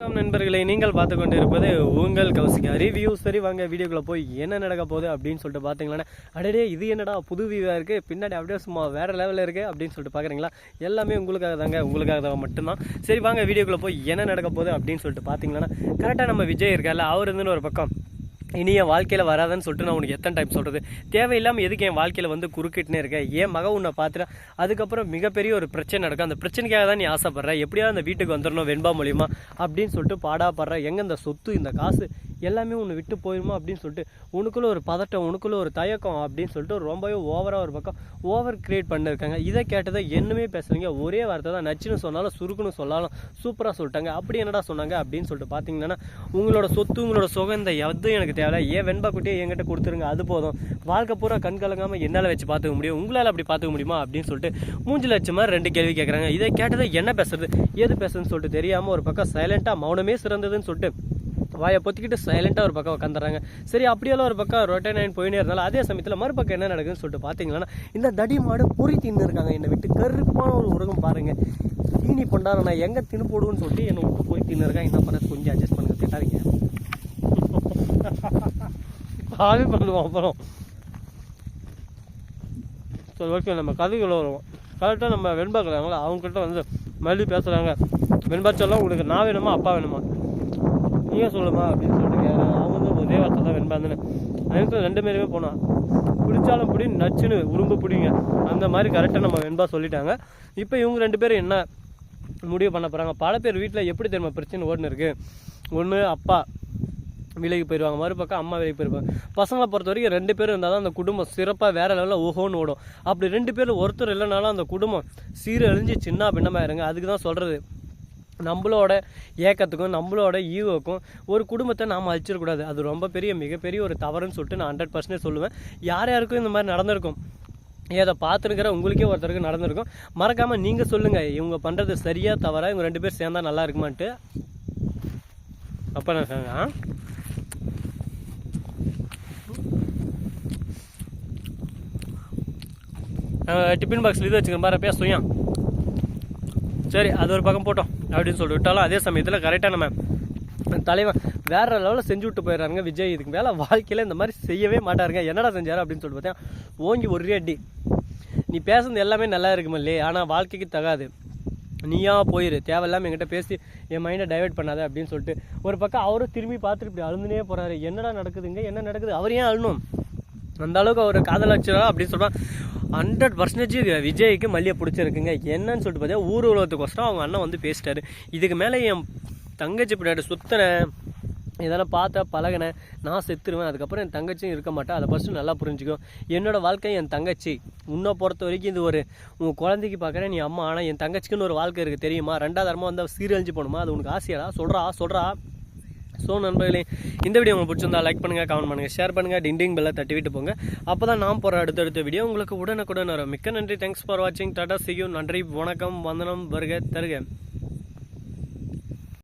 நண்பர்களை நீங்கள் பார்த்து கொண்டு இருப்பது உங்கள் கௌசிகா ரிவ்யூ. சரி வாங்க வீடியோக்குள்ள போய் என்ன நடக்க போகுது அப்படின்னு சொல்லிட்டு பார்த்தீங்களா, அடடே இது என்னடா புது வியூவாக இருக்குது, பின்னாடி அப்படியே சும்மா வேறு லெவலில் இருக்குது அப்படின்னு சொல்லிட்டு பார்க்குறீங்களா, எல்லாமே உங்களுக்காக தான் மட்டும்தான். சரி வாங்க வீடியோக்குள்ளே போய் என்ன நடக்க போகுது அப்படின்னு சொல்லிட்டு பார்த்தீங்கன்னா, கரெக்டாக நம்ம விஜய் இருக்கார்ல, அவர் இருந்துன்னு ஒரு பக்கம் இனி என் வாழ்க்கையில் வராதுன்னு சொல்லிட்டு நான் உனக்கு எத்தனை டைம் சொல்கிறது, தேவையில்லாமல் எதுக்கு என் வாழ்க்கையில் வந்து குறுக்கிட்டுனே இருக்கேன், ஏன் மக உன்னை பார்த்துட்டு அதுக்கப்புறம் மிகப்பெரிய ஒரு பிரச்சனை நடக்கும், அந்த பிரச்சனைக்காக தான் நீ ஆசைப்படுற, எப்படியாவது அந்த வீட்டுக்கு வந்துடணும் வெண்பா மூலியமா அப்படின்னு சொல்லிட்டு பாடாப்படுற, எங்கே இந்த சொத்து இந்த காசு எல்லாமே ஒன்று விட்டு போயிடுமா அப்படின்னு சொல்லிட்டு உனக்குள்ளே ஒரு பதட்டம், உனக்குள்ளே ஒரு தயக்கம் அப்படின்னு சொல்லிட்டு ரொம்பவே ஓவராக ஒரு பக்கம் ஓவர் கிரியேட் பண்ணியிருக்காங்க. இதை கேட்டதை என்னமே பேசுகிறீங்க, ஒரே வார்த்தை தான், நச்சுன்னு சொன்னாலும் சுருக்குன்னு சொன்னாலும் சூப்பராக சொல்லிட்டாங்க. அப்படி என்னடா சொன்னாங்க அப்படின்னு சொல்லிட்டு பார்த்தீங்கன்னா, உங்களோட சொத்து உங்களோட சுகம் இந்த எதுவும் எனக்கு தேவை, ஏன் வெண்பா குட்டியை என்கிட்ட கொடுத்துருங்க, அது போதும், வாழ்க்கை பூரா கண் கலங்காமல் என்னால் வச்சு பார்த்துக்க முடியும், உங்களால் அப்படி பார்த்துக்க முடியுமா அப்படின்னு சொல்லிட்டு 3,00,000 2 கேள்வி கேட்குறாங்க. இதை கேட்டதை என்ன பேசுறது ஏது பேசுறதுன்னு சொல்லிட்டு தெரியாமல் ஒரு பக்கம் சைலண்ட்டாக மௌனமே சிறந்ததுன்னு சொல்லிட்டு வாயை பொத்திக்கிட்டு சைலண்ட்டாக ஒரு பக்கம் உட்காந்துறாங்க. சரி அப்படியெல்லாம் ஒரு பக்கம் ரொட்டேன் போயினே இருந்தாலும் அதே சமயத்தில் மறுபக்கம் என்ன நடக்குதுன்னு சொல்லிட்டு பார்த்தீங்கன்னா, இந்த தடி மாடு பொறி தின்னு இருக்காங்க, என்னை விட்டு கருப்பான ஒரு உலகம் பாருங்க, தீனி கொண்டாட நான் எங்கே தின்னு போடுவேன்னு சொல்லிட்டு என்னை விட்டு போய் தின்னு இருக்காங்க. என்ன பண்ணுறது, கொஞ்சம் அட்ஜஸ்ட் பண்ணுங்க, கேட்டாதீங்க, ஆவி பண்ணுவோம். அப்புறம் சரி ஓகே, நம்ம கதைக்குள்ள வருவோம். கரெக்டாக நம்ம வெண்பா இருக்கிறாங்களா, அவங்ககிட்ட வந்து மறுபடியும் பேசுகிறாங்க, வெண்பா சொல்ல உங்களுக்கு நான் வேணுமா அப்பா வேணுமா நீங்கள் சொல்லுமா அப்படின்னு சொல்லிட்டு அவங்க வந்து ஒரே வார்த்தை தான் வெண்பா இருந்துன்னு அதுக்கு 2 பேருமே போனோம், பிடிச்சாலும் பிடி நச்சுன்னு உரும்பு பிடிங்க அந்த மாதிரி கரெக்டாக நம்ம வெண்பா சொல்லிட்டாங்க. இப்போ இவங்க 2 பேரும் என்ன முடிவு பண்ண போகிறாங்க, பல பேர் வீட்டில் எப்படி தெரியுமா பிரச்சனை ஓடுன்னு இருக்குது, ஒன்று அப்பா விலைக்கு போயிடுவாங்க, மறுபக்கம் அம்மா விலைக்கு போயிருப்பாங்க. பசங்களை பொறுத்த வரைக்கும் 2 பேரும் இருந்தால் தான் அந்த குடும்பம் சிறப்பாக வேறு லெவலில் ஓஹோன்னு ஓடும். அப்படி 2 பேர் ஒருத்தர் இல்லைனாலும் அந்த குடும்பம் சீரழிஞ்சு சின்ன பின்னமாக இருங்க. அதுக்கு தான் சொல்கிறது, நம்மளோட ஏக்கத்துக்கும் நம்மளோட ஈவோக்கும் ஒரு குடும்பத்தை நாம் அழிச்சிடக்கூடாது, அது ரொம்ப மிகப்பெரிய ஒரு தவறுன்னு சொல்லிட்டு நான் 100% சொல்லுவேன். யார் யாருக்கும் இந்த மாதிரி நடந்திருக்கும், ஏதை பார்த்துருக்கிற உங்களுக்கே ஒருத்தருக்கு நடந்திருக்கும், மறக்காமல் நீங்கள் சொல்லுங்கள் இவங்க பண்ணுறது சரியா தவறா, இவங்க 2 பேர் சேர்ந்தா நல்லா இருக்குமான்ட்டு. அப்போ நான் சொன்னேன் டிஃபின் பாக்ஸில் இது வச்சுக்கேன் பாரு பேசுவோம், சரி அது ஒரு பக்கம் போட்டோம் அப்படின்னு சொல்லிட்டு விட்டாலும் அதே சமயத்தில் கரெக்டாக நம்ம தலைவன் வேற லெவலில் செஞ்சு விட்டு போயிடுறாங்க விஜய். இதுக்கு மேலே வாழ்க்கையில் இந்த மாதிரி செய்யவே மாட்டாருங்க. என்னடா செஞ்சாரு அப்படின்னு சொல்லிட்டு பார்த்தேன், ஓங்கி ஒரே அடி, நீ பேசுறது எல்லாமே நல்லா இருக்குமா இல்லையே, ஆனால் வாழ்க்கைக்கு தகாது, நீயா போயிரு, தேவையில்லாமல் என்கிட்ட பேசி என் மைண்டை டைவெர்ட் பண்ணாத அப்படின்னு சொல்லிட்டு ஒரு பக்கம் அவரும் திரும்பி பார்த்துட்டு இப்படி அழுந்துனே போகிறாரு. என்னடா நடக்குதுங்க, என்ன நடக்குது, அவர் ஏன் அழுணும், அந்த அளவுக்கு அவர் காதல் வச்சுரா அப்படின்னு சொல்கிறான். 100% விஜய்க்கு மல்லியை பிடிச்சிருக்குங்க. என்னன்னு சொல்லிட்டு பார்த்தா ஊர் உலகத்துக்கோசரம் அவங்க அண்ணன் வந்து பேசிட்டாரு. இதுக்கு மேலே என் தங்கச்சி பின்னாடி சுத்தினேன், இதெல்லாம் பார்த்தா பழகினேன், நான் செத்துருவேன், அதுக்கப்புறம் என் தங்கச்சியும் இருக்க மாட்டேன், அதை ஃபஸ்ட்டு நல்லா புரிஞ்சுக்கும். என்னோடய வாழ்க்கை என் தங்கச்சி, உன்னை பொறுத்த வரைக்கும் இது ஒரு உன் குழந்தைக்கு பார்க்குறேன் நீ அம்மா, ஆனால் என் தங்கச்சிக்குன்னு ஒரு வாழ்க்கை இருக்குது தெரியுமா, 2வது தரமாக வந்து சீரழிஞ்சு போகணுமா, அது உனக்கு ஆசையாடா, சொல்கிறா. ஸோ நண்பர்களே, இந்த வீடியோ உங்களுக்கு பிடிச்சிருந்தா லைக் பண்ணுங்கள், கமெண்ட் பண்ணுங்கள், ஷேர் பண்ணுங்கள், டிண்டிங் பெல்லை தட்டி விட்டு போங்க. அப்போ தான் நான் போகிற அடுத்தடுத்த வீடியோ உங்களுக்கு உடனுக்குடன் வரும். மிக்க நன்றி, தேங்க்ஸ் ஃபார் வாட்சிங், டாடா, see you, நன்றி, வணக்கம், வந்தனம், வருக தருக.